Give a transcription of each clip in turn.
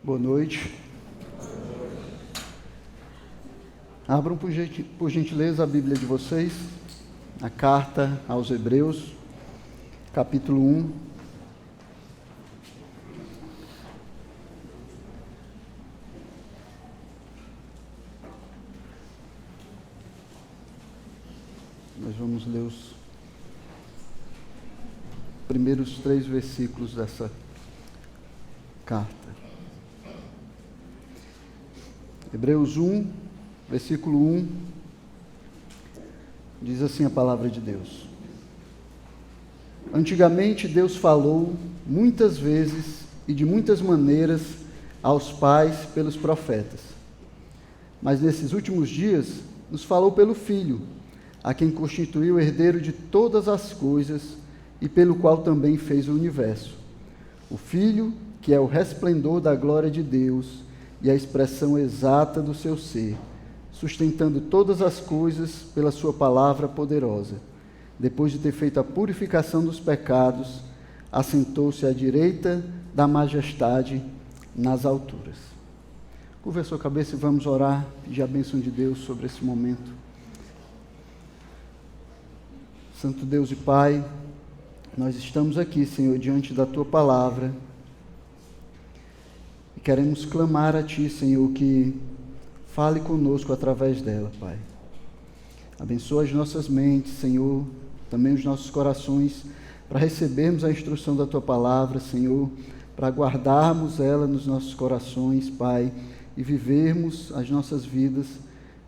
Boa noite. Abram por gentileza a Bíblia de vocês, a carta aos Hebreus, capítulo 1. Nós vamos ler os primeiros 3 versículos dessa carta. Hebreus 1, versículo 1, diz assim a palavra de Deus. Antigamente Deus falou muitas vezes e de muitas maneiras aos pais pelos profetas. Mas nesses últimos dias nos falou pelo Filho, a quem constituiu o herdeiro de todas as coisas e pelo qual também fez o universo. O Filho, que é o resplendor da glória de Deus e a expressão exata do seu ser, sustentando todas as coisas pela sua palavra poderosa. Depois de ter feito a purificação dos pecados, assentou-se à direita da majestade nas alturas. Curva a sua cabeça e vamos orar, pedir a bênção de Deus sobre esse momento. Santo Deus e Pai, nós estamos aqui, Senhor, diante da Tua palavra e queremos clamar a Ti, Senhor, que fale conosco através dela, Pai. Abençoa as nossas mentes, Senhor, também os nossos corações, para recebermos a instrução da Tua palavra, Senhor, para guardarmos ela nos nossos corações, Pai, e vivermos as nossas vidas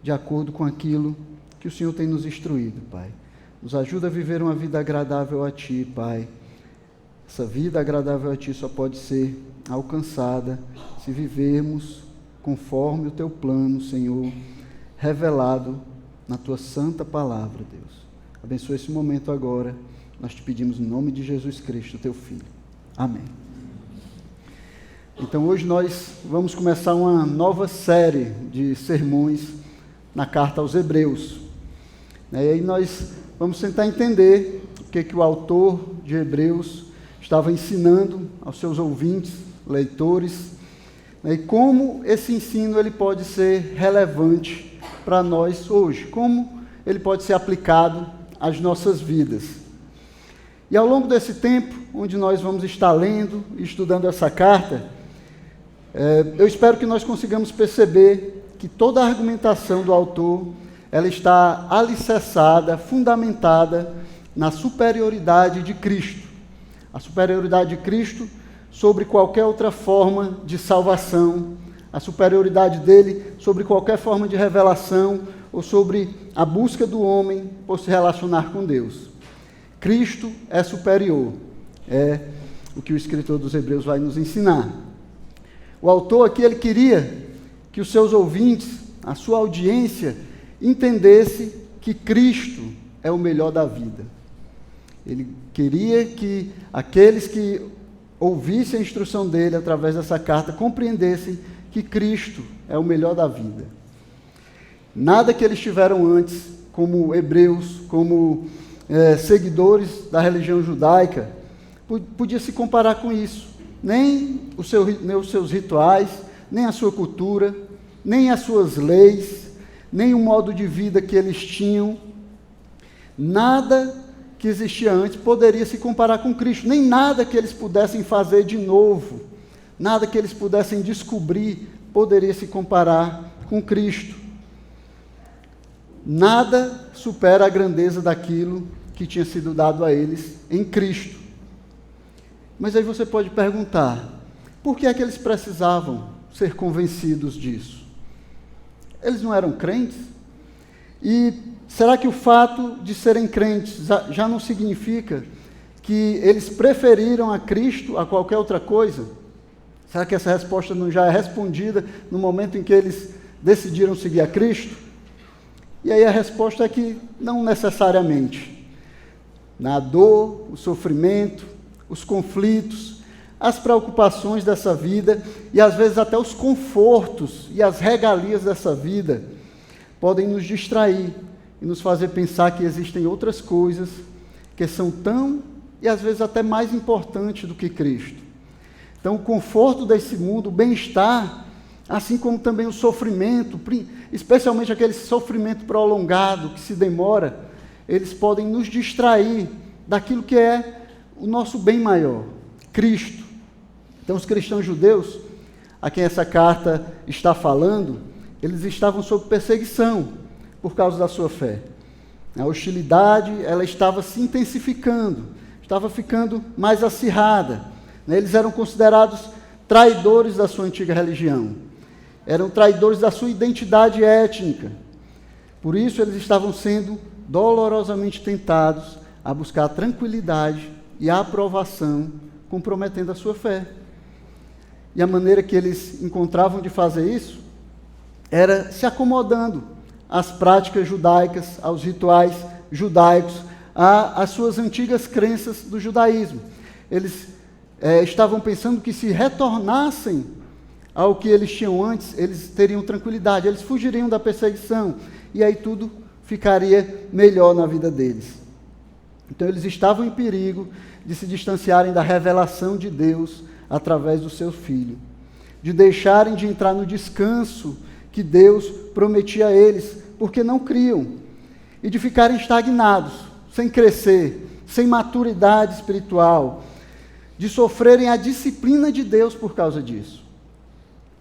de acordo com aquilo que o Senhor tem nos instruído, Pai. Nos ajuda a viver uma vida agradável a Ti, Pai. Essa vida agradável a Ti só pode ser alcançada se vivermos conforme o Teu plano, Senhor, revelado na Tua santa palavra, Deus. Abençoa esse momento agora. Nós te pedimos em nome de Jesus Cristo, Teu Filho. Amém. Então hoje nós vamos começar uma nova série de sermões na carta aos Hebreus. E aí nós vamos tentar entender o que o autor de Hebreus estava ensinando aos seus ouvintes, leitores, e como esse ensino ele pode ser relevante para nós hoje, como ele pode ser aplicado às nossas vidas. E ao longo desse tempo, onde nós vamos estar lendo e estudando essa carta, eu espero que nós consigamos perceber que toda a argumentação do autor ela está alicerçada, fundamentada na superioridade de Cristo. A superioridade de Cristo sobre qualquer outra forma de salvação, a superioridade dele sobre qualquer forma de revelação ou sobre a busca do homem por se relacionar com Deus. Cristo é superior, é o que o escritor dos Hebreus vai nos ensinar. O autor aqui, ele queria que os seus ouvintes, a sua audiência, entendesse que Cristo é o melhor da vida. Ele queria que aqueles que ouvissem a instrução dele através dessa carta compreendessem que Cristo é o melhor da vida. Nada que eles tiveram antes, como hebreus, como seguidores da religião judaica, podia se comparar com isso. Nem os seus rituais, nem a sua cultura, nem as suas leis, nem o modo de vida que eles tinham, nada que existia antes poderia se comparar com Cristo, nem nada que eles pudessem fazer de novo, nada que eles pudessem descobrir poderia se comparar com Cristo. Nada supera a grandeza daquilo que tinha sido dado a eles em Cristo. Mas aí você pode perguntar, por que é que eles precisavam ser convencidos disso? Eles não eram crentes? E será que o fato de serem crentes já não significa que eles preferiram a Cristo a qualquer outra coisa? Será que essa resposta não já é respondida no momento em que eles decidiram seguir a Cristo? E aí a resposta é que não necessariamente. Na dor, o sofrimento, os conflitos, as preocupações dessa vida e às vezes até os confortos e as regalias dessa vida podem nos distrair e nos fazer pensar que existem outras coisas que são tão e às vezes até mais importantes do que Cristo. Então, o conforto desse mundo, o bem-estar, assim como também o sofrimento, especialmente aquele sofrimento prolongado, que se demora, eles podem nos distrair daquilo que é o nosso bem maior, Cristo. Então, os cristãos judeus, a quem essa carta está falando, eles estavam sob perseguição por causa da sua fé. A hostilidade, ela estava se intensificando, estava ficando mais acirrada. Eles eram considerados traidores da sua antiga religião, eram traidores da sua identidade étnica. Por isso, eles estavam sendo dolorosamente tentados a buscar a tranquilidade e a aprovação, comprometendo a sua fé. E a maneira que eles encontravam de fazer isso era se acomodando às práticas judaicas, aos rituais judaicos, às suas antigas crenças do judaísmo. Eles estavam pensando que se retornassem ao que eles tinham antes, eles teriam tranquilidade, eles fugiriam da perseguição, e aí tudo ficaria melhor na vida deles. Então eles estavam em perigo de se distanciarem da revelação de Deus através do seu Filho, de deixarem de entrar no descanso que Deus prometia a eles, porque não criam, e de ficarem estagnados, sem crescer, sem maturidade espiritual, de sofrerem a disciplina de Deus por causa disso.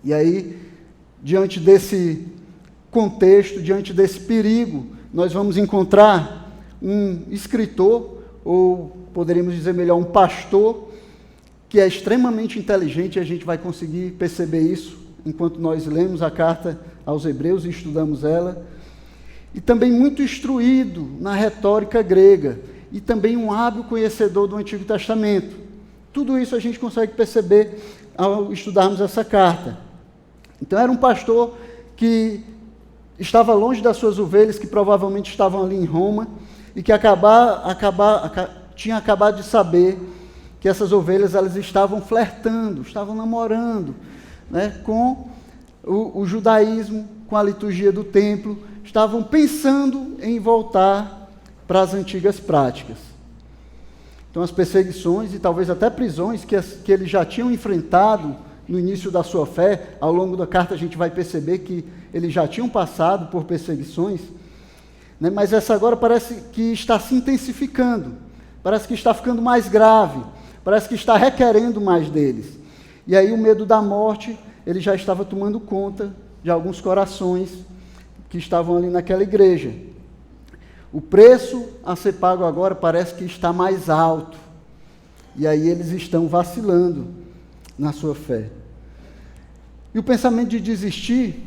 E aí, diante desse contexto, diante desse perigo, nós vamos encontrar um escritor, ou poderíamos dizer melhor, um pastor, que é extremamente inteligente, e a gente vai conseguir perceber isso enquanto nós lemos a carta aos Hebreus e estudamos ela, e também muito instruído na retórica grega, e também um hábil conhecedor do Antigo Testamento. Tudo isso a gente consegue perceber ao estudarmos essa carta. Então era um pastor que estava longe das suas ovelhas, que provavelmente estavam ali em Roma, e que tinha acabado de saber que essas ovelhas elas estavam flertando, estavam namorando, né, com o judaísmo, com a liturgia do templo, estavam pensando em voltar para as antigas práticas. Então as perseguições e talvez até prisões que eles já tinham enfrentado no início da sua fé, ao longo da carta a gente vai perceber que eles já tinham passado por perseguições, né, mas essa agora parece que está se intensificando, parece que está ficando mais grave, parece que está requerendo mais deles. E aí o medo da morte, ele já estava tomando conta de alguns corações que estavam ali naquela igreja. O preço a ser pago agora parece que está mais alto. E aí eles estão vacilando na sua fé. E o pensamento de desistir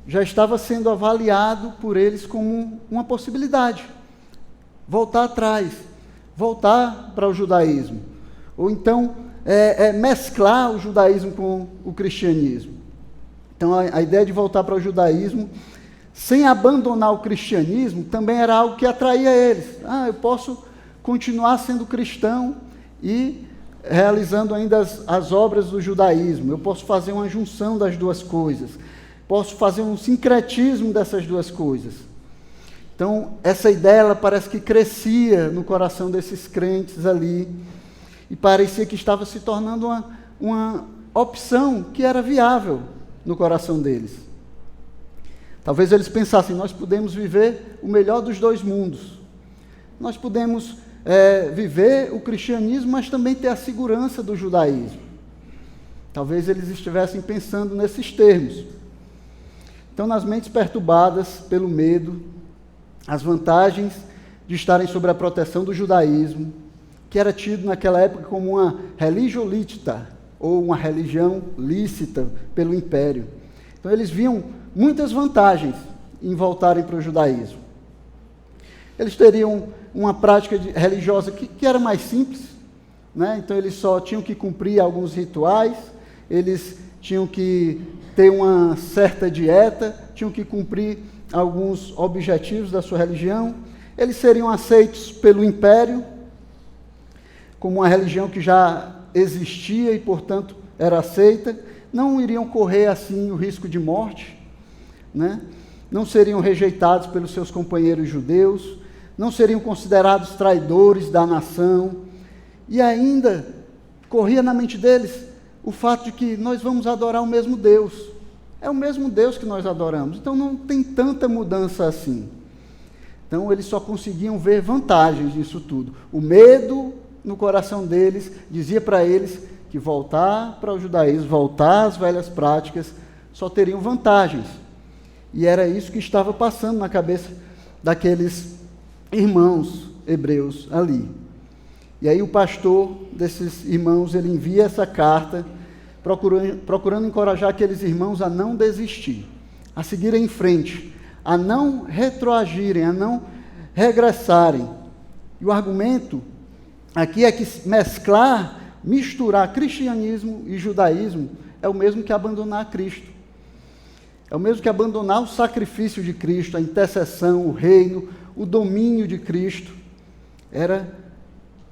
já estava sendo avaliado por eles como uma possibilidade. Voltar atrás, voltar para o judaísmo. Ou então mesclar o judaísmo com o cristianismo. Então a ideia de voltar para o judaísmo, sem abandonar o cristianismo, também era algo que atraía eles. Eu posso continuar sendo cristão e realizando ainda as obras do judaísmo. Eu posso fazer uma junção das duas coisas. Posso fazer um sincretismo dessas duas coisas. Então, essa ideia, ela parece que crescia no coração desses crentes ali, e parecia que estava se tornando uma opção que era viável no coração deles. Talvez eles pensassem, nós podemos viver o melhor dos dois mundos. Nós podemos viver o cristianismo, mas também ter a segurança do judaísmo. Talvez eles estivessem pensando nesses termos. Então, nas mentes perturbadas pelo medo, as vantagens de estarem sob a proteção do judaísmo, que era tido naquela época como uma religio licita, ou uma religião lícita pelo império. Então, eles viam muitas vantagens em voltarem para o judaísmo. Eles teriam uma prática religiosa que era mais simples, né? Então eles só tinham que cumprir alguns rituais, eles tinham que ter uma certa dieta, tinham que cumprir alguns objetivos da sua religião, eles seriam aceitos pelo império, como uma religião que já existia e, portanto, era aceita, não iriam correr assim o risco de morte, né? Não seriam rejeitados pelos seus companheiros judeus, não seriam considerados traidores da nação, e ainda corria na mente deles o fato de que nós vamos adorar o mesmo Deus. É o mesmo Deus que nós adoramos, então não tem tanta mudança assim. Então eles só conseguiam ver vantagens nisso tudo. O medo no coração deles dizia para eles que voltar para o judaísmo, voltar às velhas práticas, só teriam vantagens. E era isso que estava passando na cabeça daqueles irmãos hebreus ali. E aí o pastor desses irmãos, ele envia essa carta, procurando encorajar aqueles irmãos a não desistir, a seguirem em frente, a não retroagirem, a não regressarem. E o argumento aqui é que misturar cristianismo e judaísmo é o mesmo que abandonar Cristo. É o mesmo que abandonar o sacrifício de Cristo, a intercessão, o reino, o domínio de Cristo. Era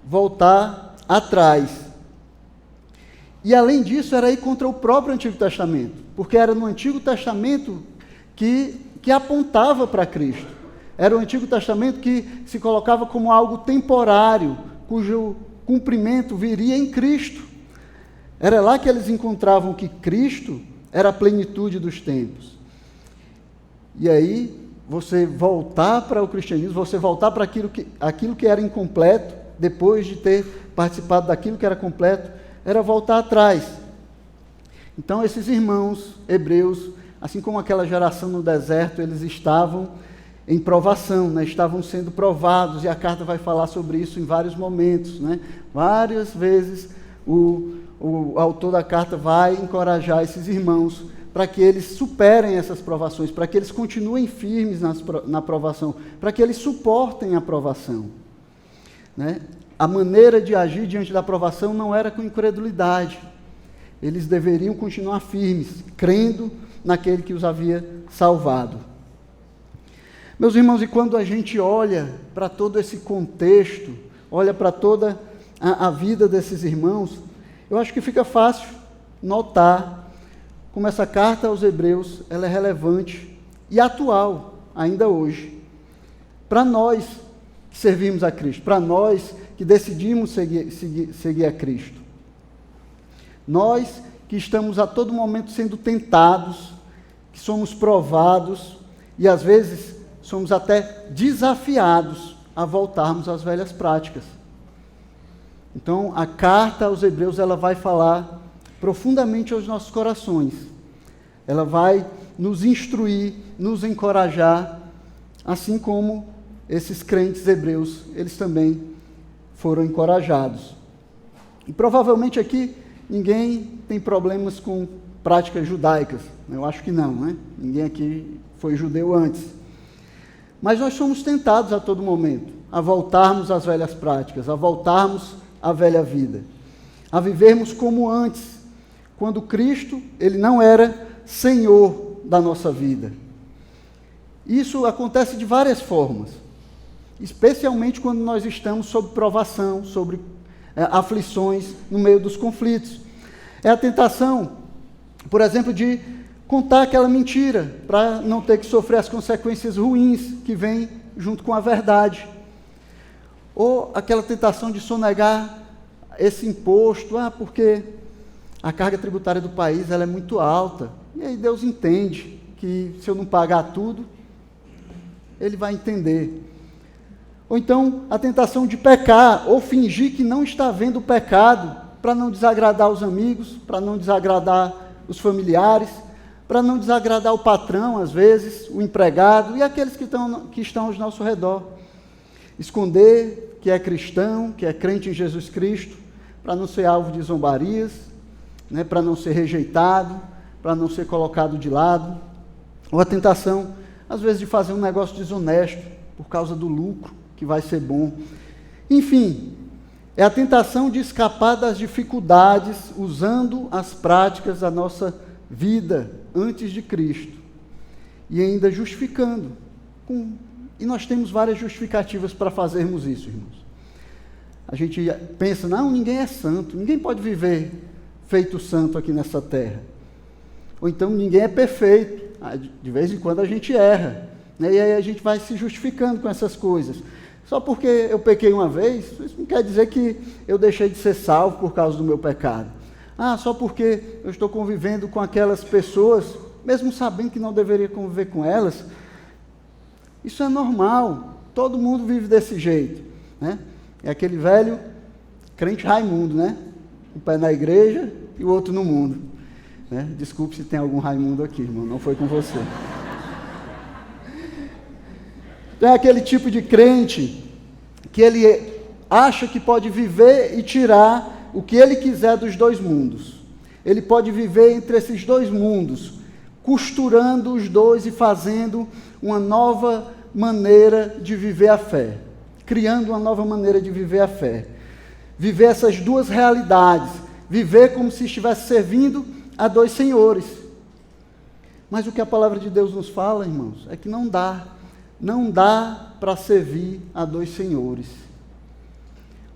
voltar atrás. E além disso, era ir contra o próprio Antigo Testamento, porque era no Antigo Testamento que apontava para Cristo. Era o Antigo Testamento que se colocava como algo temporário, cujo cumprimento viria em Cristo. Era lá que eles encontravam que Cristo era a plenitude dos tempos. E aí, você voltar para o cristianismo, você voltar para aquilo que era incompleto, depois de ter participado daquilo que era completo, era voltar atrás. Então, esses irmãos hebreus, assim como aquela geração no deserto, eles estavam em provação, né? Estavam sendo provados, e a carta vai falar sobre isso em vários momentos, né? Várias vezes o autor da carta vai encorajar esses irmãos para que eles superem essas provações, para que eles continuem firmes na provação, para que eles suportem a provação, né? A maneira de agir diante da provação não era com incredulidade. Eles deveriam continuar firmes, crendo naquele que os havia salvado. Meus irmãos, e quando a gente olha para todo esse contexto, olha para toda a vida desses irmãos, eu acho que fica fácil notar como essa carta aos Hebreus ela é relevante e atual ainda hoje. Para nós que servimos a Cristo, para nós que decidimos seguir a Cristo. Nós que estamos a todo momento sendo tentados, que somos provados e às vezes somos até desafiados a voltarmos às velhas práticas. Então, a carta aos Hebreus, ela vai falar profundamente aos nossos corações. Ela vai nos instruir, nos encorajar, assim como esses crentes hebreus, eles também foram encorajados. E provavelmente aqui ninguém tem problemas com práticas judaicas. Eu acho que não, né? Ninguém aqui foi judeu antes. Mas nós somos tentados a todo momento a voltarmos às velhas práticas, a voltarmos à velha vida, a vivermos como antes, quando Cristo, ele não era Senhor da nossa vida. Isso acontece de várias formas, especialmente quando nós estamos sob provação, sobre aflições, no meio dos conflitos. É a tentação, por exemplo, de contar aquela mentira, para não ter que sofrer as consequências ruins que vêm junto com a verdade. Ou aquela tentação de sonegar esse imposto, porque a carga tributária do país ela é muito alta, e aí Deus entende que se eu não pagar tudo, Ele vai entender. Ou então a tentação de pecar, ou fingir que não está vendo o pecado, para não desagradar os amigos, para não desagradar os familiares, para não desagradar o patrão, às vezes, o empregado e aqueles que estão ao nosso redor. Esconder que é cristão, que é crente em Jesus Cristo, para não ser alvo de zombarias, né, para não ser rejeitado, para não ser colocado de lado. Ou a tentação, às vezes, de fazer um negócio desonesto, por causa do lucro, que vai ser bom. Enfim, é a tentação de escapar das dificuldades, usando as práticas da nossa vida antes de Cristo, e ainda justificando. E nós temos várias justificativas para fazermos isso, irmãos. A gente pensa, não, ninguém é santo, ninguém pode viver feito santo aqui nessa terra. Ou então, ninguém é perfeito, de vez em quando a gente erra, né? E aí a gente vai se justificando com essas coisas. Só porque eu pequei uma vez, isso não quer dizer que eu deixei de ser salvo por causa do meu pecado. Só porque eu estou convivendo com aquelas pessoas, mesmo sabendo que não deveria conviver com elas, isso é normal, todo mundo vive desse jeito, né? É aquele velho crente Raimundo, né? Um pé na igreja e o outro no mundo, né? Desculpe se tem algum Raimundo aqui, irmão, não foi com você. É aquele tipo de crente que ele acha que pode viver e tirar o que ele quiser dos dois mundos. Ele pode viver entre esses dois mundos, costurando os dois e fazendo uma nova maneira de viver a fé, criando uma nova maneira de viver a fé. Viver essas duas realidades, viver como se estivesse servindo a dois senhores. Mas o que a palavra de Deus nos fala, irmãos, é que não dá para servir a dois senhores.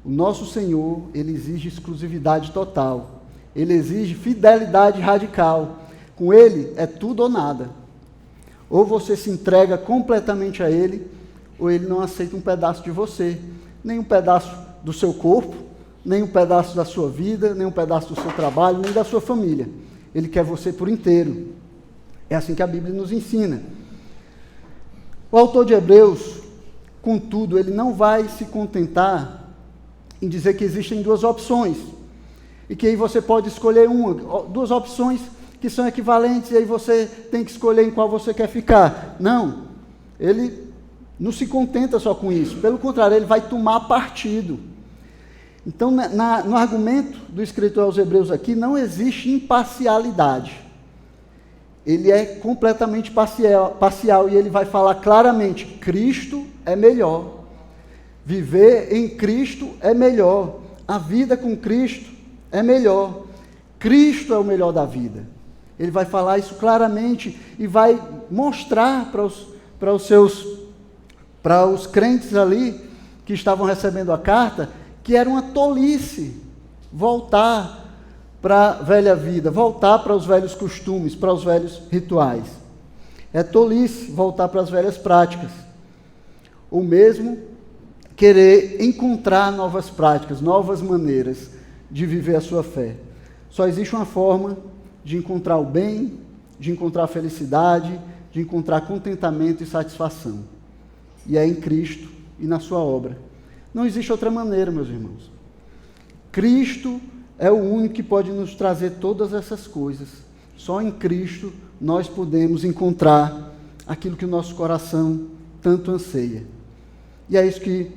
O nosso Senhor, Ele exige exclusividade total, Ele exige fidelidade radical. Com Ele é tudo ou nada. Ou você se entrega completamente a Ele, ou Ele não aceita um pedaço de você, nem um pedaço do seu corpo, nem um pedaço da sua vida, nem um pedaço do seu trabalho, nem da sua família. Ele quer você por inteiro. É assim que a Bíblia nos ensina. O autor de Hebreus, contudo, ele não vai se contentar em dizer que existem duas opções, e que aí você pode escolher duas opções que são equivalentes, e aí você tem que escolher em qual você quer ficar. Não, ele não se contenta só com isso, pelo contrário, ele vai tomar partido. Então, no argumento do escritor aos Hebreus aqui, não existe imparcialidade. Ele é completamente parcial, e ele vai falar claramente: Cristo é melhor. Viver em Cristo é melhor. A vida com Cristo é melhor. Cristo é o melhor da vida. Ele vai falar isso claramente e vai mostrar para os crentes ali que estavam recebendo a carta que era uma tolice voltar para a velha vida, voltar para os velhos costumes, para os velhos rituais. É tolice voltar para as velhas práticas. Ou mesmo querer encontrar novas práticas, novas maneiras de viver a sua fé. Só existe uma forma de encontrar o bem, de encontrar a felicidade, de encontrar contentamento e satisfação. E é em Cristo e na sua obra. Não existe outra maneira, meus irmãos. Cristo é o único que pode nos trazer todas essas coisas. Só em Cristo nós podemos encontrar aquilo que o nosso coração tanto anseia. E é isso que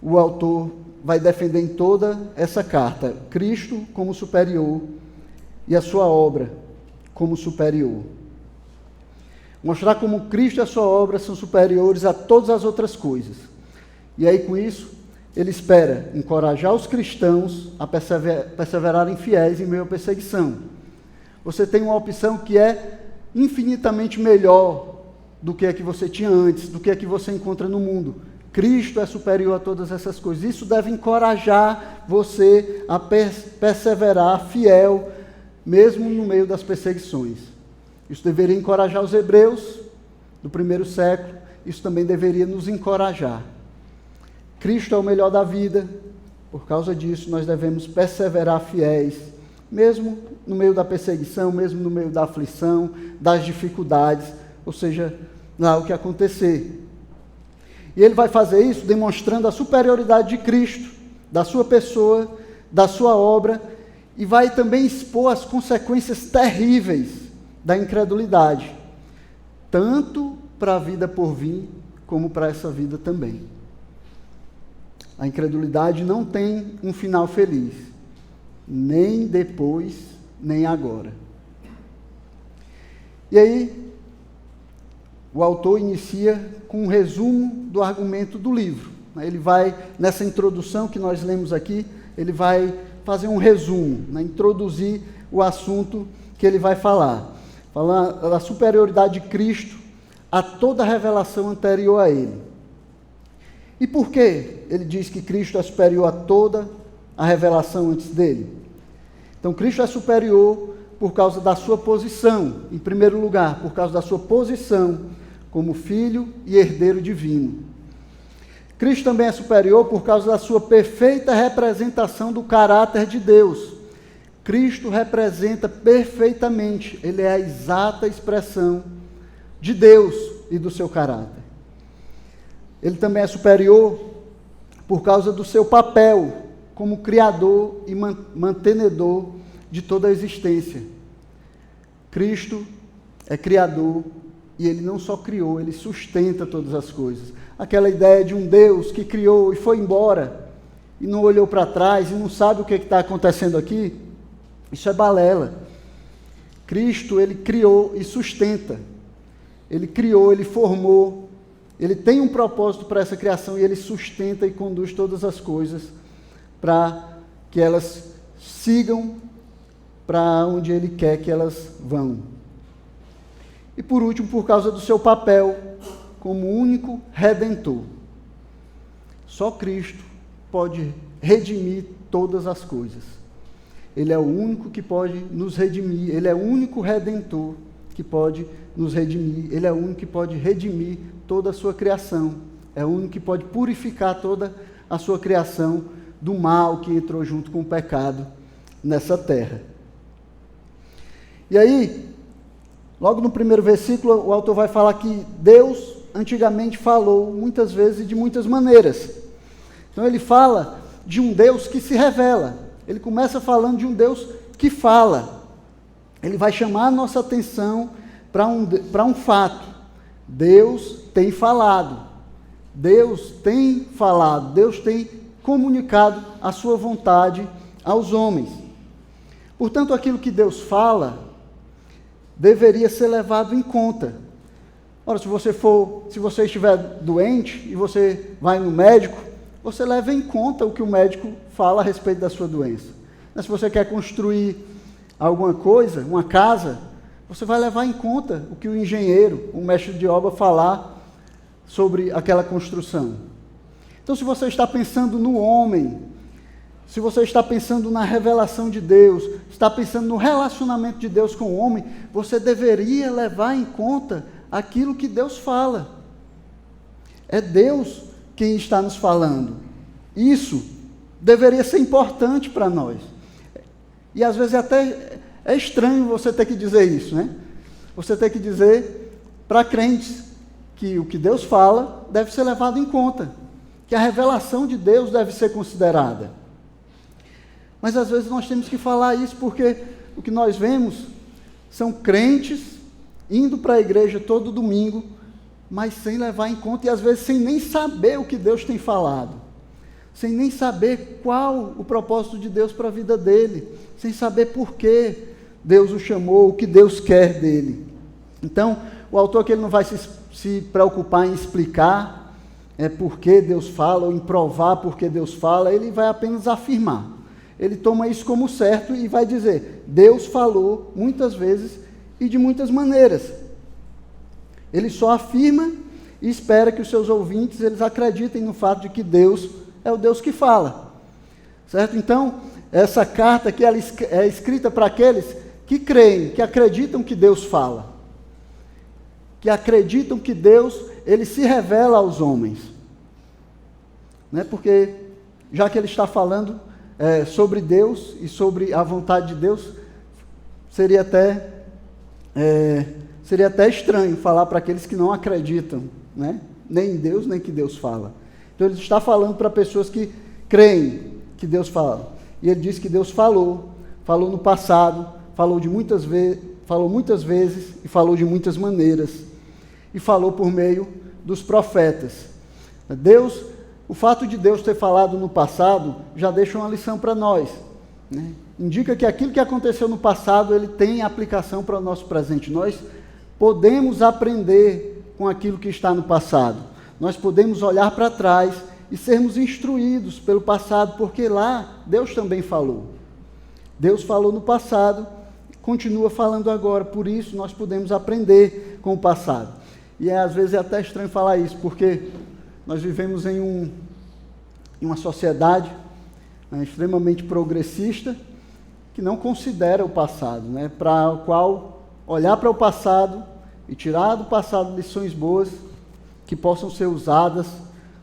o autor vai defender em toda essa carta. Cristo como superior e a sua obra como superior. Mostrar como Cristo e a sua obra são superiores a todas as outras coisas. E aí, com isso, ele espera encorajar os cristãos a perseverarem fiéis em meio à perseguição. Você tem uma opção que é infinitamente melhor do que a que você tinha antes, do que a que você encontra no mundo. Cristo é superior a todas essas coisas. Isso deve encorajar você a perseverar fiel, mesmo no meio das perseguições. Isso deveria encorajar os hebreus do primeiro século, isso também deveria nos encorajar. Cristo é o melhor da vida, por causa disso nós devemos perseverar fiéis, mesmo no meio da perseguição, mesmo no meio da aflição, das dificuldades, ou seja, lá o que acontecer. E ele vai fazer isso demonstrando a superioridade de Cristo, da sua pessoa, da sua obra, e vai também expor as consequências terríveis da incredulidade, tanto para a vida por vir, como para essa vida também. A incredulidade não tem um final feliz, nem depois, nem agora. E aí, o autor inicia com um resumo do argumento do livro. Ele vai, nessa introdução que nós lemos aqui, ele vai fazer um resumo, introduzir o assunto que ele vai falar da superioridade de Cristo a toda a revelação anterior a ele. E por que ele diz que Cristo é superior a toda a revelação antes dele? Então, Cristo é superior por causa da sua posição, em primeiro lugar, por causa da sua posição como filho e herdeiro divino. Cristo também é superior por causa da sua perfeita representação do caráter de Deus. Cristo representa perfeitamente, ele é a exata expressão de Deus e do seu caráter. Ele também é superior por causa do seu papel como criador e mantenedor de toda a existência. Cristo é criador e ele não só criou, ele sustenta todas as coisas. Aquela ideia de um Deus que criou e foi embora e não olhou para trás e não sabe o que está acontecendo aqui, isso é balela. Cristo, ele criou e sustenta. Ele criou, ele formou, ele tem um propósito para essa criação e ele sustenta e conduz todas as coisas para que elas sigam para onde ele quer que elas vão. E por último, por causa do seu papel como único redentor. Só Cristo pode redimir todas as coisas. Ele é o único que pode nos redimir, ele é o único redentor que pode nos redimir, ele é o único que pode redimir toda a sua criação, é o único que pode purificar toda a sua criação do mal que entrou junto com o pecado nessa terra. E aí, logo no primeiro versículo, o autor vai falar que Deus antigamente falou muitas vezes e de muitas maneiras. Então ele fala de um Deus que se revela. Ele começa falando de um Deus que fala. Ele vai chamar a nossa atenção para um fato. Deus tem falado. Deus tem falado. Deus tem comunicado a sua vontade aos homens. Portanto, aquilo que Deus fala deveria ser levado em conta. Ora, se você estiver doente e você vai no médico, você leva em conta o que o médico fala a respeito da sua doença. Mas se você quer construir alguma coisa, uma casa, você vai levar em conta o que o engenheiro, o mestre de obra falar sobre aquela construção. Então, se você está pensando no homem, se você está pensando na revelação de Deus, está pensando no relacionamento de Deus com o homem, você deveria levar em conta aquilo que Deus fala. É Deus quem está nos falando. Isso deveria ser importante para nós. E às vezes até é estranho você ter que dizer isso, né? Você ter que dizer para crentes que o que Deus fala deve ser levado em conta, que a revelação de Deus deve ser considerada. Mas às vezes nós temos que falar isso porque o que nós vemos são crentes indo para a igreja todo domingo, mas sem levar em conta e às vezes sem nem saber o que Deus tem falado, sem nem saber qual o propósito de Deus para a vida dele, sem saber por que Deus o chamou, o que Deus quer dele. Então, o autor aqui ele não vai se preocupar em explicar por que Deus fala, ou em provar por que Deus fala, ele vai apenas afirmar. Ele toma isso como certo e vai dizer, Deus falou muitas vezes e de muitas maneiras. Ele só afirma e espera que os seus ouvintes eles acreditem no fato de que Deus é o Deus que fala. Certo? Então, essa carta aqui ela é escrita para aqueles que creem, que acreditam que Deus fala. Que acreditam que Deus ele se revela aos homens. Né? Porque, já que ele está falando sobre Deus e sobre a vontade de Deus, seria até estranho falar para aqueles que não acreditam, né? Nem em Deus, nem que Deus fala. Então ele está falando para pessoas que creem que Deus fala. E ele diz que Deus falou no passado, falou muitas vezes e falou de muitas maneiras. E falou por meio dos profetas. O fato de Deus ter falado no passado já deixa uma lição para nós, né? Indica que aquilo que aconteceu no passado, ele tem aplicação para o nosso presente. Nós podemos aprender com aquilo que está no passado. Nós podemos olhar para trás e sermos instruídos pelo passado, porque lá Deus também falou. Deus falou no passado, continua falando agora, por isso nós podemos aprender com o passado. E às vezes é até estranho falar isso, porque nós vivemos em uma sociedade extremamente progressista, que não considera o passado, né? Para o qual olhar para o passado e tirar do passado lições boas que possam ser usadas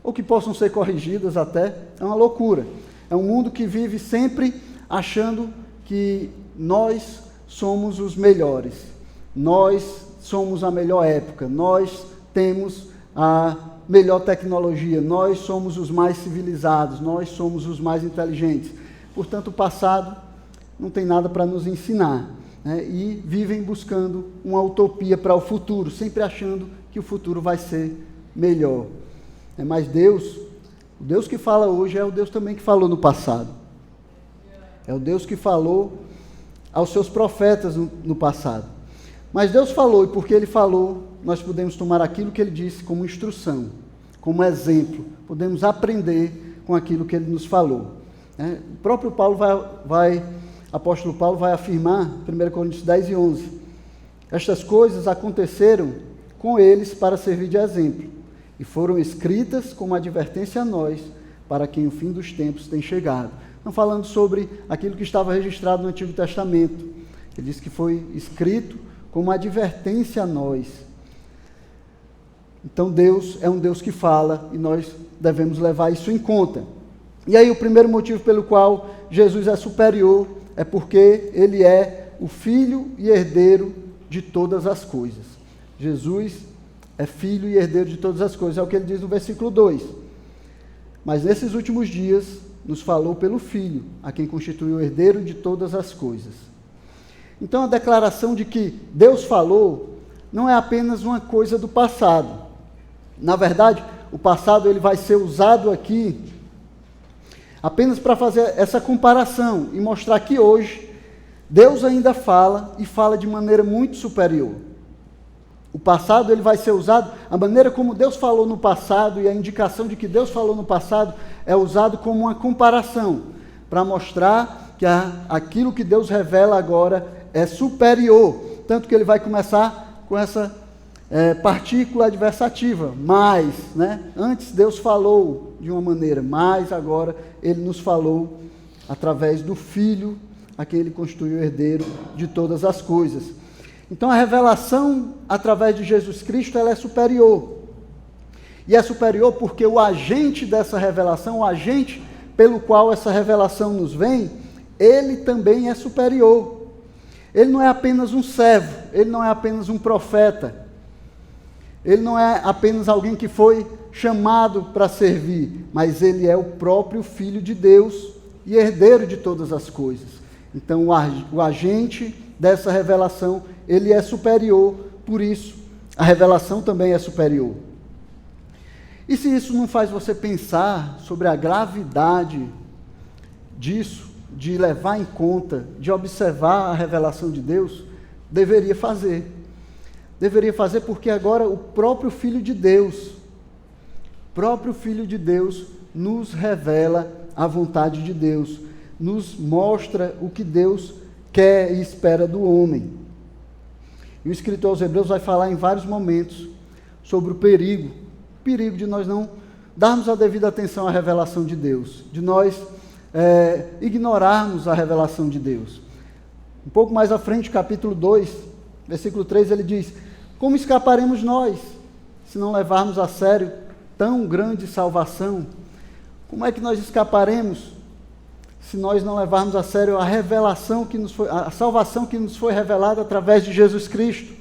ou que possam ser corrigidas até, é uma loucura. É um mundo que vive sempre achando que nós somos os melhores, nós somos a melhor época, nós temos a melhor tecnologia, nós somos os mais civilizados, nós somos os mais inteligentes. Portanto, o passado não tem nada para nos ensinar, né? E vivem buscando uma utopia para o futuro, sempre achando que o futuro vai ser melhor. Mas Deus, o Deus que fala hoje é o Deus também que falou no passado. É o Deus que falou aos seus profetas no passado. Mas Deus falou, e porque Ele falou, nós podemos tomar aquilo que Ele disse como instrução, como exemplo. Podemos aprender com aquilo que Ele nos falou. O próprio Paulo apóstolo Paulo vai afirmar, 1 Coríntios 10 e 11, estas coisas aconteceram com eles para servir de exemplo, e foram escritas como advertência a nós, para quem o fim dos tempos tem chegado. Não falando sobre aquilo que estava registrado no Antigo Testamento. Ele diz que foi escrito como advertência a nós. Então Deus é um Deus que fala e nós devemos levar isso em conta. E aí o primeiro motivo pelo qual Jesus é superior é porque Ele é o Filho e herdeiro de todas as coisas. Jesus é Filho e herdeiro de todas as coisas, é o que Ele diz no versículo 2. Mas nesses últimos dias nos falou pelo Filho, a quem constituiu o herdeiro de todas as coisas. Então a declaração de que Deus falou não é apenas uma coisa do passado. Na verdade, o passado ele vai ser usado aqui apenas para fazer essa comparação e mostrar que hoje Deus ainda fala e fala de maneira muito superior. O passado ele vai ser usado, a maneira como Deus falou no passado e a indicação de que Deus falou no passado é usado como uma comparação, para mostrar que aquilo que Deus revela agora é superior. Tanto que ele vai começar com essa partícula adversativa, mais, né? Antes Deus falou de uma maneira, mas agora Ele nos falou através do Filho, a quem Ele constituiu herdeiro de todas as coisas. Então a revelação através de Jesus Cristo ela é superior. E é superior porque o agente dessa revelação, o agente pelo qual essa revelação nos vem, ele também é superior. Ele não é apenas um servo, ele não é apenas um profeta, ele não é apenas alguém que foi chamado para servir, mas ele é o próprio Filho de Deus e herdeiro de todas as coisas. Então o agente dessa revelação, ele é superior, por isso a revelação também é superior. E se isso não faz você pensar sobre a gravidade disso, de levar em conta, de observar a revelação de Deus, deveria fazer. Deveria fazer porque agora o próprio Filho de Deus nos revela a vontade de Deus, nos mostra o que Deus quer e espera do homem. E o escritor aos Hebreus vai falar em vários momentos sobre o perigo de nós não darmos a devida atenção à revelação de Deus, de nós ignorarmos a revelação de Deus. Um pouco mais à frente, capítulo 2, versículo 3, ele diz: como escaparemos nós, se não levarmos a sério tão grande salvação? Como é que nós escaparemos, se nós não levarmos a sério a revelação a salvação que nos foi revelada através de Jesus Cristo?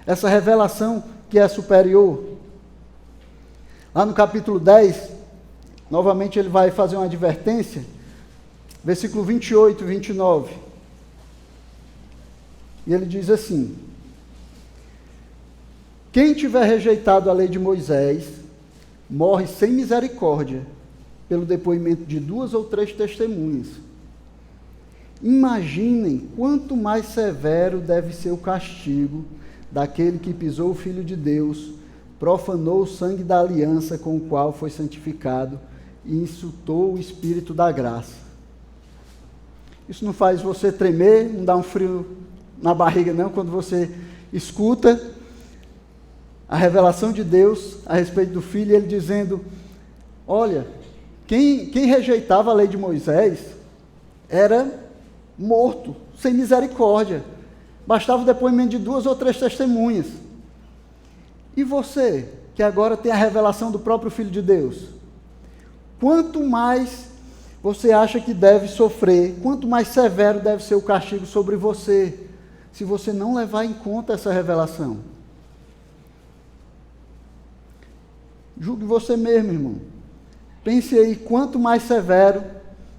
Essa revelação que é superior. Lá no capítulo 10, novamente ele vai fazer uma advertência, versículo 28 e 29. E ele diz assim: quem tiver rejeitado a lei de Moisés, morre sem misericórdia, pelo depoimento de 2 ou 3 testemunhas. Imaginem quanto mais severo deve ser o castigo daquele que pisou o Filho de Deus, profanou o sangue da aliança com o qual foi santificado e insultou o Espírito da graça. Isso não faz você tremer, não dá um frio na barriga não, quando você escuta a revelação de Deus a respeito do Filho, ele dizendo: olha, quem rejeitava a lei de Moisés era morto, sem misericórdia. Bastava o depoimento de 2 ou 3 testemunhas. E você, que agora tem a revelação do próprio Filho de Deus, quanto mais você acha que deve sofrer, quanto mais severo deve ser o castigo sobre você, se você não levar em conta essa revelação. Julgue você mesmo, irmão. Pense aí quanto mais severo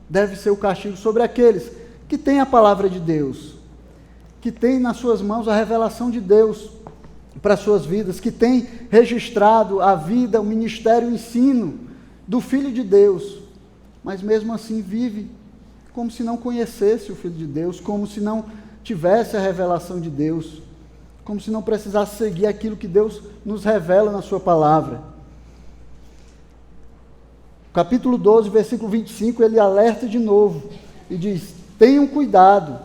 deve ser o castigo sobre aqueles que têm a palavra de Deus, que têm nas suas mãos a revelação de Deus para as suas vidas, que têm registrado a vida, o ministério, o ensino do Filho de Deus, mas mesmo assim vive como se não conhecesse o Filho de Deus, como se não tivesse a revelação de Deus, como se não precisasse seguir aquilo que Deus nos revela na sua palavra. Capítulo 12, versículo 25, ele alerta de novo e diz: tenham cuidado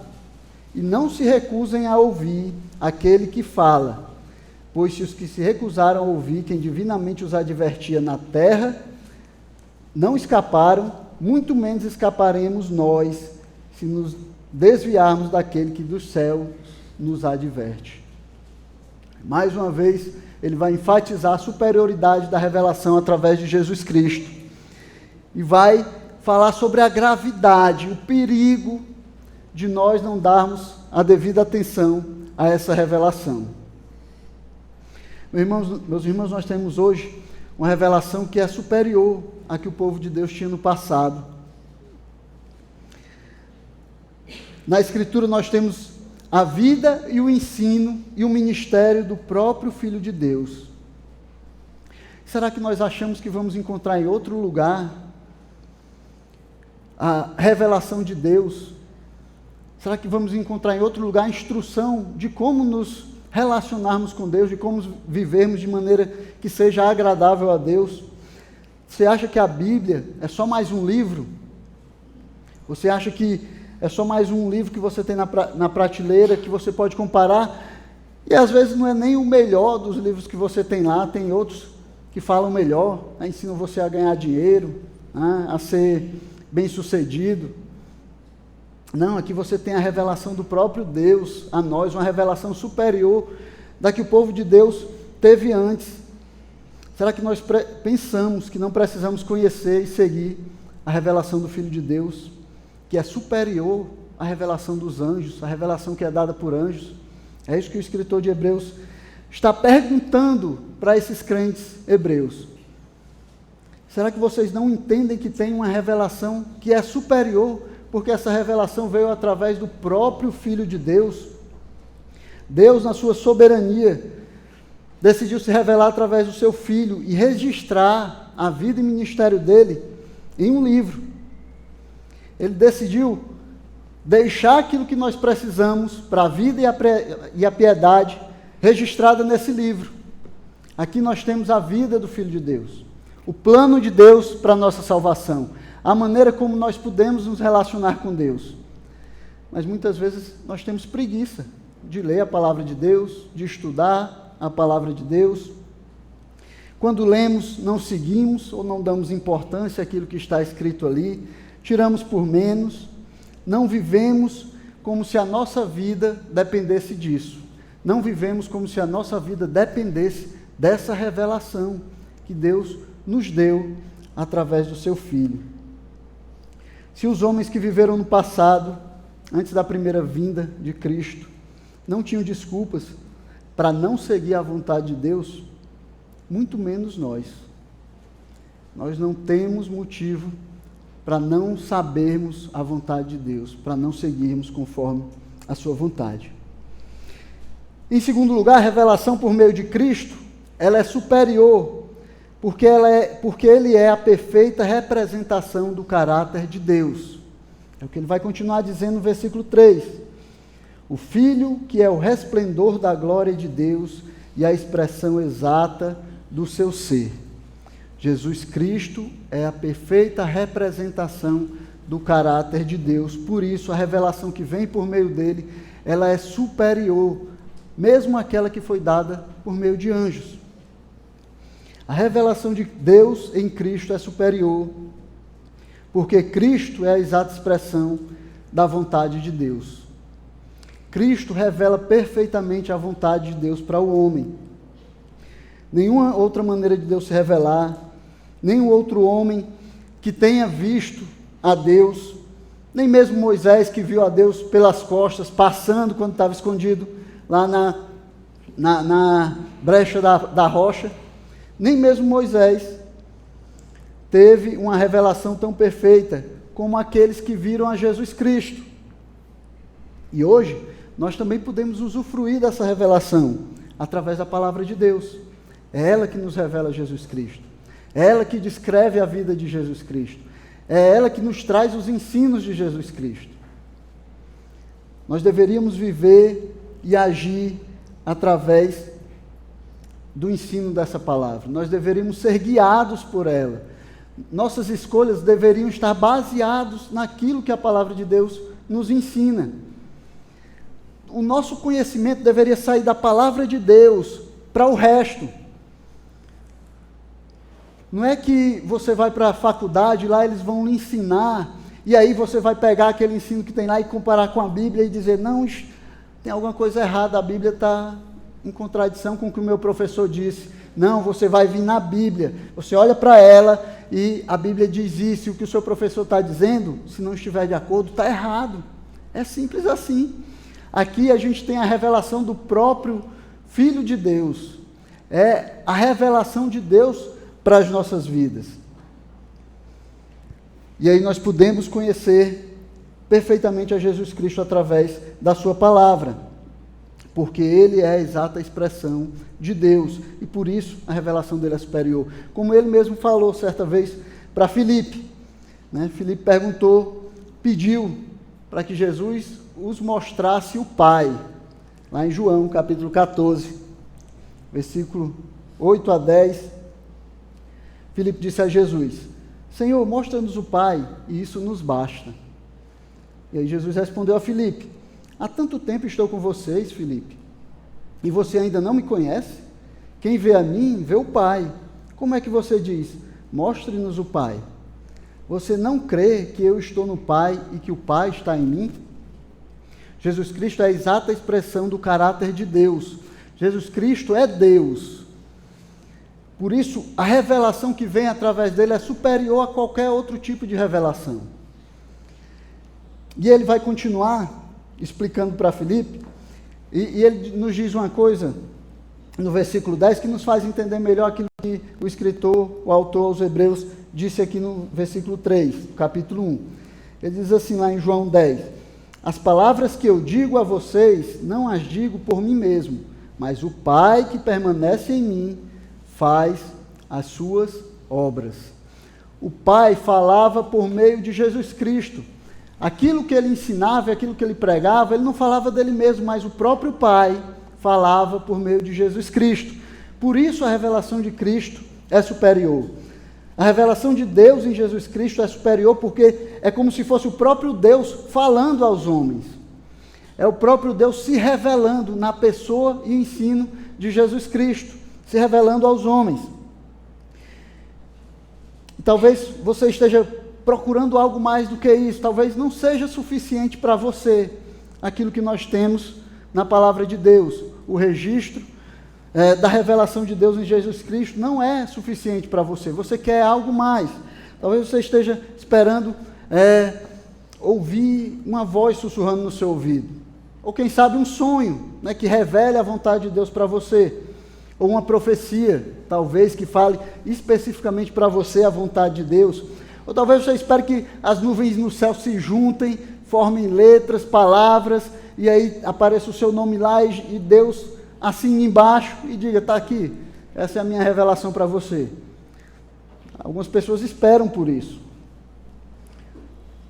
e não se recusem a ouvir aquele que fala, pois se os que se recusaram a ouvir quem divinamente os advertia na terra não escaparam, muito menos escaparemos nós, se nos desviarmos daquele que do céu nos adverte. Mais uma vez, ele vai enfatizar a superioridade da revelação através de Jesus Cristo. E vai falar sobre a gravidade, o perigo de nós não darmos a devida atenção a essa revelação. Meus irmãos, nós temos hoje uma revelação que é superior à que o povo de Deus tinha no passado. Na Escritura nós temos a vida e o ensino e o ministério do próprio Filho de Deus. Será que nós achamos que vamos encontrar em outro lugar a revelação de Deus? Será que vamos encontrar em outro lugar a instrução de como nos relacionarmos com Deus, de como vivermos de maneira que seja agradável a Deus? Você acha que a Bíblia é só mais um livro? Você acha que é só mais um livro que você tem na prateleira, que você pode comparar? E às vezes não é nem o melhor dos livros que você tem lá, tem outros que falam melhor, ensinam você a ganhar dinheiro, a ser bem-sucedido. Não, aqui você tem a revelação do próprio Deus a nós, uma revelação superior da que o povo de Deus teve antes. Será que nós pensamos que não precisamos conhecer e seguir a revelação do Filho de Deus, que é superior à revelação dos anjos, a revelação que é dada por anjos? É isso que o escritor de Hebreus está perguntando para esses crentes hebreus. Será que vocês não entendem que tem uma revelação que é superior, porque essa revelação veio através do próprio Filho de Deus? Deus, na sua soberania, decidiu se revelar através do seu Filho e registrar a vida e ministério dele em um livro. Ele decidiu deixar aquilo que nós precisamos para a vida e a piedade registrada nesse livro. Aqui nós temos a vida do Filho de Deus, o plano de Deus para a nossa salvação, a maneira como nós podemos nos relacionar com Deus. Mas muitas vezes nós temos preguiça de ler a palavra de Deus, de estudar a palavra de Deus. Quando lemos, não seguimos ou não damos importância àquilo que está escrito ali, tiramos por menos, não vivemos como se a nossa vida dependesse disso. Não vivemos como se a nossa vida dependesse dessa revelação que Deus nos deu através do seu Filho. Se os homens que viveram no passado, antes da primeira vinda de Cristo, não tinham desculpas para não seguir a vontade de Deus, muito menos nós. Nós não temos motivo para não sabermos a vontade de Deus, para não seguirmos conforme a sua vontade. Em segundo lugar, a revelação por meio de Cristo, ela é superior, porque ele é a perfeita representação do caráter de Deus. É o que ele vai continuar dizendo no versículo 3. O Filho, que é o resplendor da glória de Deus e a expressão exata do seu ser. Jesus Cristo é a perfeita representação do caráter de Deus. Por isso, a revelação que vem por meio dele, ela é superior, mesmo àquela que foi dada por meio de anjos. A revelação de Deus em Cristo é superior, porque Cristo é a exata expressão da vontade de Deus. Cristo revela perfeitamente a vontade de Deus para o homem. Nenhuma outra maneira de Deus se revelar, nenhum outro homem que tenha visto a Deus, nem mesmo Moisés, que viu a Deus pelas costas, passando quando estava escondido lá na brecha da rocha, nem mesmo Moisés teve uma revelação tão perfeita como aqueles que viram a Jesus Cristo. E hoje, nós também podemos usufruir dessa revelação através da palavra de Deus. É ela que nos revela Jesus Cristo. É ela que descreve a vida de Jesus Cristo. É ela que nos traz os ensinos de Jesus Cristo. Nós deveríamos viver e agir através do ensino dessa palavra. Nós deveríamos ser guiados por ela. Nossas escolhas deveriam estar baseadas naquilo que a palavra de Deus nos ensina. O nosso conhecimento deveria sair da palavra de Deus para o resto. Não é que você vai para a faculdade, lá eles vão lhe ensinar, e aí você vai pegar aquele ensino que tem lá e comparar com a Bíblia e dizer, não, tem alguma coisa errada, a Bíblia está em contradição com o que o meu professor disse. Não, você vai vir na Bíblia, você olha para ela e a Bíblia diz isso, e o que o seu professor está dizendo, se não estiver de acordo, está errado. É simples assim. Aqui a gente tem a revelação do próprio Filho de Deus. É a revelação de Deus para as nossas vidas. E aí nós podemos conhecer perfeitamente a Jesus Cristo através da sua palavra, porque ele é a exata expressão de Deus, e por isso a revelação dele é superior. Como ele mesmo falou certa vez para Filipe, né? Filipe pediu para que Jesus os mostrasse o Pai, lá em João capítulo 14, versículo 8 a 10, Filipe disse a Jesus, Senhor, mostra-nos o Pai, e isso nos basta. E aí Jesus respondeu a Filipe, há tanto tempo estou com vocês, Filipe, e você ainda não me conhece? Quem vê a mim, vê o Pai. Como é que você diz, mostre-nos o Pai? Você não crê que eu estou no Pai e que o Pai está em mim? Jesus Cristo é a exata expressão do caráter de Deus. Jesus Cristo é Deus. Por isso, a revelação que vem através dele é superior a qualquer outro tipo de revelação. E ele vai continuar explicando para Filipe, e ele nos diz uma coisa no versículo 10 que nos faz entender melhor aquilo que o escritor, o autor aos Hebreus, disse aqui no versículo 3, capítulo 1. Ele diz assim lá em João 10, as palavras que eu digo a vocês, não as digo por mim mesmo, mas o Pai que permanece em mim faz as suas obras. O Pai falava por meio de Jesus Cristo. Aquilo que ele ensinava, aquilo que ele pregava, ele não falava dele mesmo, mas o próprio Pai falava por meio de Jesus Cristo. Por isso a revelação de Cristo é superior. A revelação de Deus em Jesus Cristo é superior porque é como se fosse o próprio Deus falando aos homens. É o próprio Deus se revelando na pessoa e ensino de Jesus Cristo, se revelando aos homens. E talvez você esteja procurando algo mais do que isso, talvez não seja suficiente para você aquilo que nós temos na palavra de Deus. O registro da revelação de Deus em Jesus Cristo não é suficiente para você. Você quer algo mais. Talvez você esteja esperando ouvir uma voz sussurrando no seu ouvido. Ou quem sabe um sonho, né, que revele a vontade de Deus para você. Ou uma profecia, talvez, que fale especificamente para você a vontade de Deus. Ou talvez você espere que as nuvens no céu se juntem, formem letras, palavras, e aí apareça o seu nome lá e Deus assine embaixo e diga, está aqui, essa é a minha revelação para você. Algumas pessoas esperam por isso.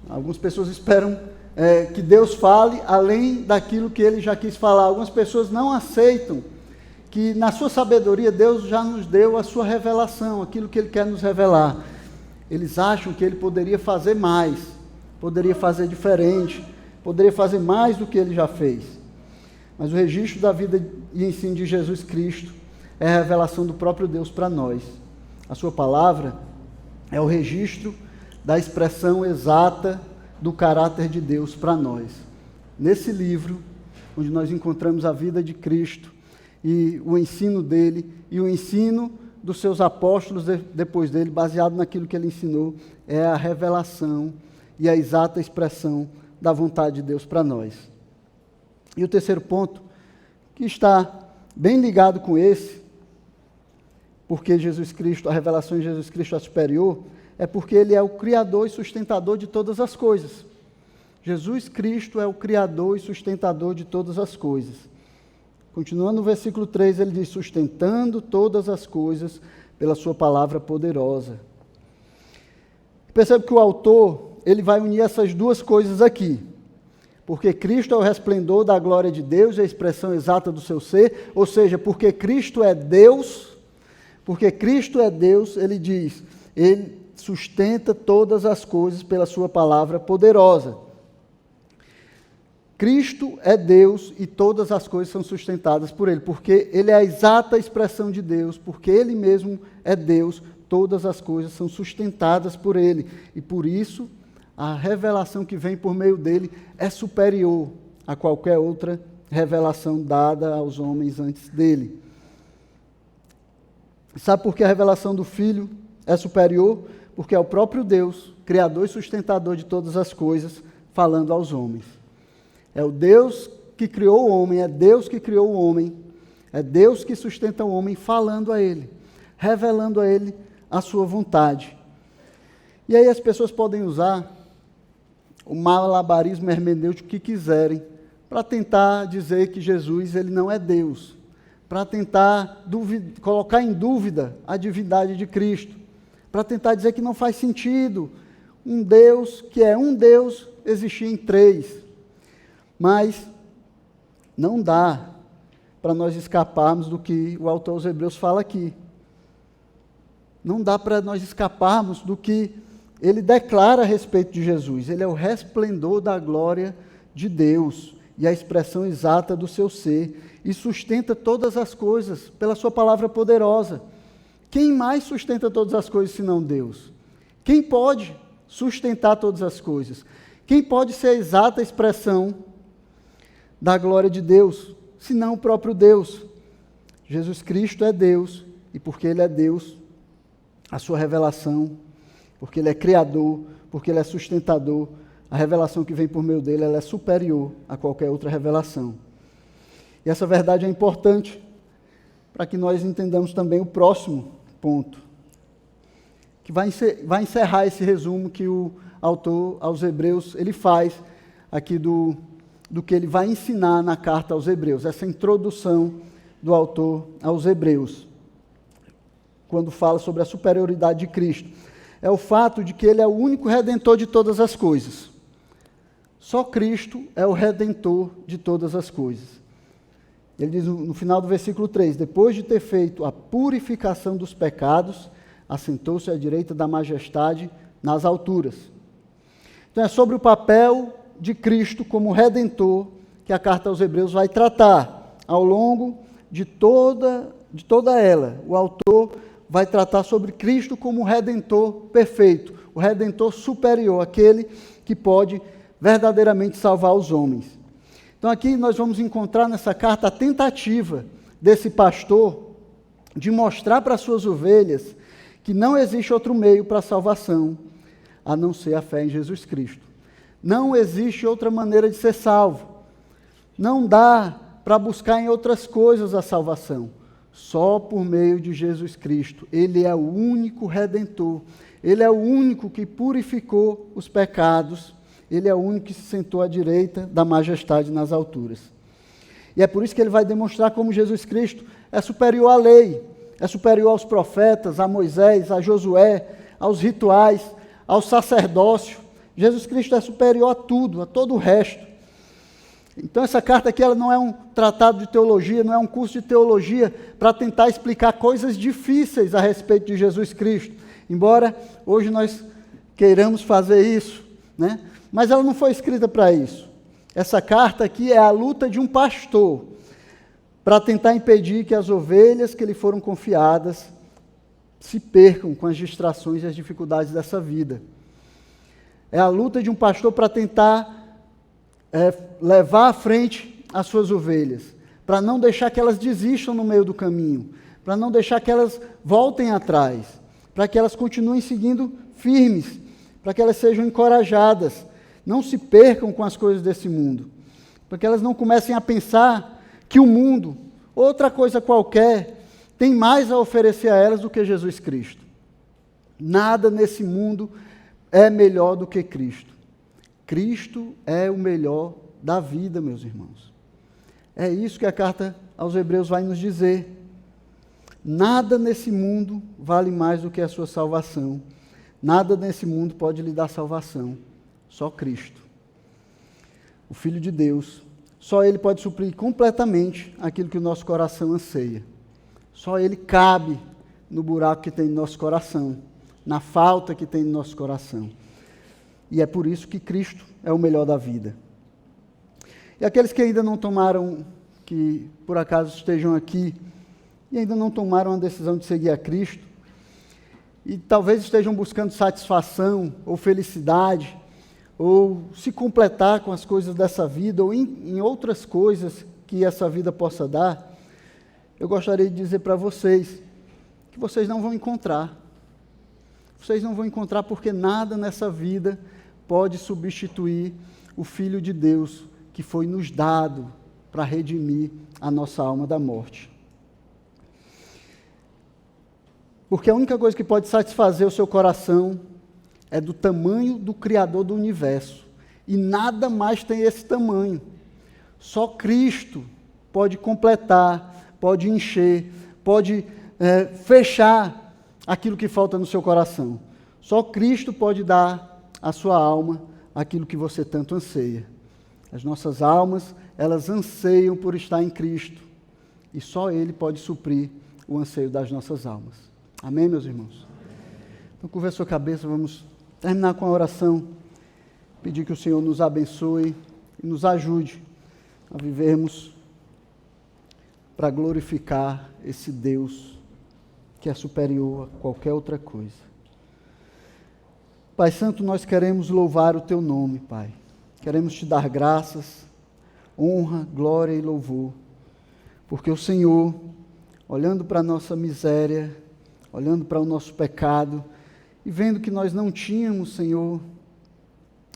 Algumas pessoas esperam que Deus fale além daquilo que Ele já quis falar. Algumas pessoas não aceitam que na sua sabedoria Deus já nos deu a sua revelação, aquilo que Ele quer nos revelar. Eles acham que Ele poderia fazer mais, poderia fazer diferente, poderia fazer mais do que Ele já fez. Mas o registro da vida e ensino de Jesus Cristo é a revelação do próprio Deus para nós. A sua palavra é o registro da expressão exata do caráter de Deus para nós. Nesse livro, onde nós encontramos a vida de Cristo e o ensino dele, e o ensino dos seus apóstolos depois dele, baseado naquilo que ele ensinou, é a revelação e a exata expressão da vontade de Deus para nós. E o terceiro ponto, que está bem ligado com esse, porque Jesus Cristo, a revelação de Jesus Cristo é superior, é porque ele é o criador e sustentador de todas as coisas. Jesus Cristo é o criador e sustentador de todas as coisas. Continuando no versículo 3, ele diz, sustentando todas as coisas pela sua palavra poderosa. Percebe que o autor, ele vai unir essas duas coisas aqui. Porque Cristo é o resplendor da glória de Deus e a expressão exata do seu ser, ou seja, porque Cristo é Deus, ele diz, ele sustenta todas as coisas pela sua palavra poderosa. Cristo é Deus e todas as coisas são sustentadas por ele, porque ele é a exata expressão de Deus, porque ele mesmo é Deus, todas as coisas são sustentadas por ele, e por isso a revelação que vem por meio dele é superior a qualquer outra revelação dada aos homens antes dele. Sabe por que a revelação do Filho é superior? Porque é o próprio Deus, Criador e sustentador de todas as coisas, falando aos homens. É o Deus que criou o homem, é Deus que criou o homem, é Deus que sustenta o homem, falando a ele, revelando a ele a sua vontade. E aí as pessoas podem usar o malabarismo hermenêutico que quiserem, para tentar dizer que Jesus ele não é Deus, para tentar colocar em dúvida a divindade de Cristo, para tentar dizer que não faz sentido um Deus, que é um Deus, existir em três. Mas não dá para nós escaparmos do que o autor aos Hebreus fala aqui. Não dá para nós escaparmos do que ele declara a respeito de Jesus. Ele é o resplendor da glória de Deus e a expressão exata do seu ser, e sustenta todas as coisas pela sua palavra poderosa. Quem mais sustenta todas as coisas senão Deus? Quem pode sustentar todas as coisas? Quem pode ser a exata expressão da glória de Deus, senão o próprio Deus? Jesus Cristo é Deus, e porque ele é Deus, a sua revelação, porque ele é criador, porque ele é sustentador, a revelação que vem por meio dele, ela é superior a qualquer outra revelação. E essa verdade é importante para que nós entendamos também o próximo ponto, que vai encerrar esse resumo que o autor aos Hebreus ele faz aqui do que ele vai ensinar na carta aos Hebreus, essa introdução do autor aos Hebreus, quando fala sobre a superioridade de Cristo. É o fato de que ele é o único redentor de todas as coisas. Só Cristo é o redentor de todas as coisas. Ele diz no final do versículo 3, depois de ter feito a purificação dos pecados, assentou-se à direita da majestade nas alturas. Então é sobre o papel de Cristo como Redentor que a carta aos Hebreus vai tratar. Ao longo de toda ela, o autor vai tratar sobre Cristo como Redentor perfeito, o Redentor superior, aquele que pode verdadeiramente salvar os homens. Então aqui nós vamos encontrar nessa carta a tentativa desse pastor de mostrar para as suas ovelhas que não existe outro meio para a salvação a não ser a fé em Jesus Cristo. Não existe outra maneira de ser salvo. Não dá para buscar em outras coisas a salvação. Só por meio de Jesus Cristo. Ele é o único Redentor. Ele é o único que purificou os pecados. Ele é o único que se sentou à direita da majestade nas alturas. E é por isso que ele vai demonstrar como Jesus Cristo é superior à lei, é superior aos profetas, a Moisés, a Josué, aos rituais, ao sacerdócio. Jesus Cristo é superior a tudo, a todo o resto. Então essa carta aqui ela não é um tratado de teologia, não é um curso de teologia para tentar explicar coisas difíceis a respeito de Jesus Cristo. Embora hoje nós queiramos fazer isso, né? Mas ela não foi escrita para isso. Essa carta aqui é a luta de um pastor para tentar impedir que as ovelhas que lhe foram confiadas se percam com as distrações e as dificuldades dessa vida. É a luta de um pastor para tentar levar à frente as suas ovelhas, para não deixar que elas desistam no meio do caminho, para não deixar que elas voltem atrás, para que elas continuem seguindo firmes, para que elas sejam encorajadas, não se percam com as coisas desse mundo, para que elas não comecem a pensar que o mundo, outra coisa qualquer, tem mais a oferecer a elas do que Jesus Cristo. Nada nesse mundo é melhor do que Cristo. Cristo é o melhor da vida, meus irmãos. É isso que a carta aos Hebreus vai nos dizer. Nada nesse mundo vale mais do que a sua salvação. Nada nesse mundo pode lhe dar salvação. Só Cristo. O Filho de Deus. Só Ele pode suprir completamente aquilo que o nosso coração anseia. Só Ele cabe no buraco que tem no nosso coração, na falta que tem no nosso coração. E é por isso que Cristo é o melhor da vida. E aqueles que ainda não tomaram, que por acaso estejam aqui, e ainda não tomaram a decisão de seguir a Cristo, e talvez estejam buscando satisfação ou felicidade, ou se completar com as coisas dessa vida, ou em outras coisas que essa vida possa dar, eu gostaria de dizer para vocês que vocês não vão encontrar. Vocês não vão encontrar porque nada nessa vida pode substituir o Filho de Deus que foi nos dado para redimir a nossa alma da morte. Porque a única coisa que pode satisfazer o seu coração é do tamanho do Criador do universo. E nada mais tem esse tamanho. Só Cristo pode completar, pode encher, pode fechar aquilo que falta no seu coração. Só Cristo pode dar à sua alma aquilo que você tanto anseia. As nossas almas, elas anseiam por estar em Cristo. E só Ele pode suprir o anseio das nossas almas. Amém, meus irmãos? Então, curva a sua cabeça, vamos terminar com a oração. Pedir que o Senhor nos abençoe e nos ajude a vivermos para glorificar esse Deus que é superior a qualquer outra coisa. Pai Santo, nós queremos louvar o Teu nome, Pai. Queremos Te dar graças, honra, glória e louvor, porque o Senhor, olhando para a nossa miséria, olhando para o nosso pecado, e vendo que nós não tínhamos, Senhor,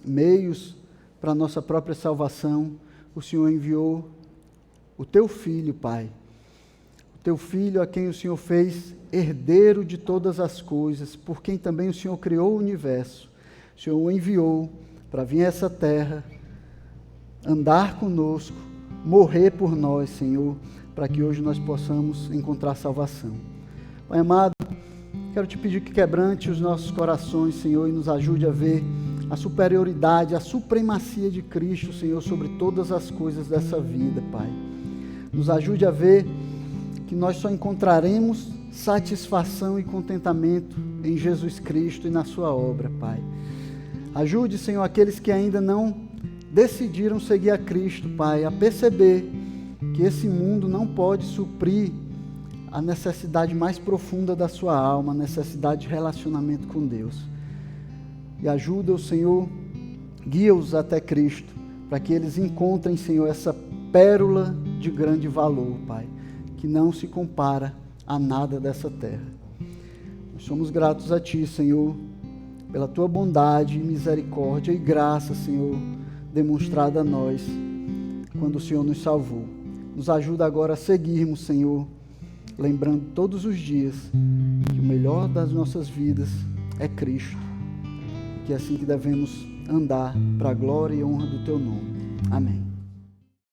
meios para a nossa própria salvação, o Senhor enviou o Teu Filho, Pai. O Teu Filho a quem o Senhor fez herdeiro de todas as coisas, por quem também o Senhor criou o universo. O Senhor o enviou para vir a essa terra, andar conosco, morrer por nós, Senhor, para que hoje nós possamos encontrar salvação. Pai amado, quero Te pedir que quebrante os nossos corações, Senhor, e nos ajude a ver a superioridade, a supremacia de Cristo, Senhor, sobre todas as coisas dessa vida, Pai. Nos ajude a ver que nós só encontraremos satisfação e contentamento em Jesus Cristo e na sua obra, Pai. Ajude, Senhor, aqueles que ainda não decidiram seguir a Cristo, Pai, a perceber que esse mundo não pode suprir a necessidade mais profunda da sua alma, a necessidade de relacionamento com Deus. E ajuda o Senhor, guia-os até Cristo, para que eles encontrem, Senhor, essa pérola de grande valor, Pai, que não se compara a nada dessa terra. Nós somos gratos a Ti, Senhor, pela Tua bondade, misericórdia e graça, Senhor, demonstrada a nós quando o Senhor nos salvou. Nos ajuda agora a seguirmos, Senhor, lembrando todos os dias que o melhor das nossas vidas é Cristo, que é assim que devemos andar para a glória e honra do Teu nome. Amém.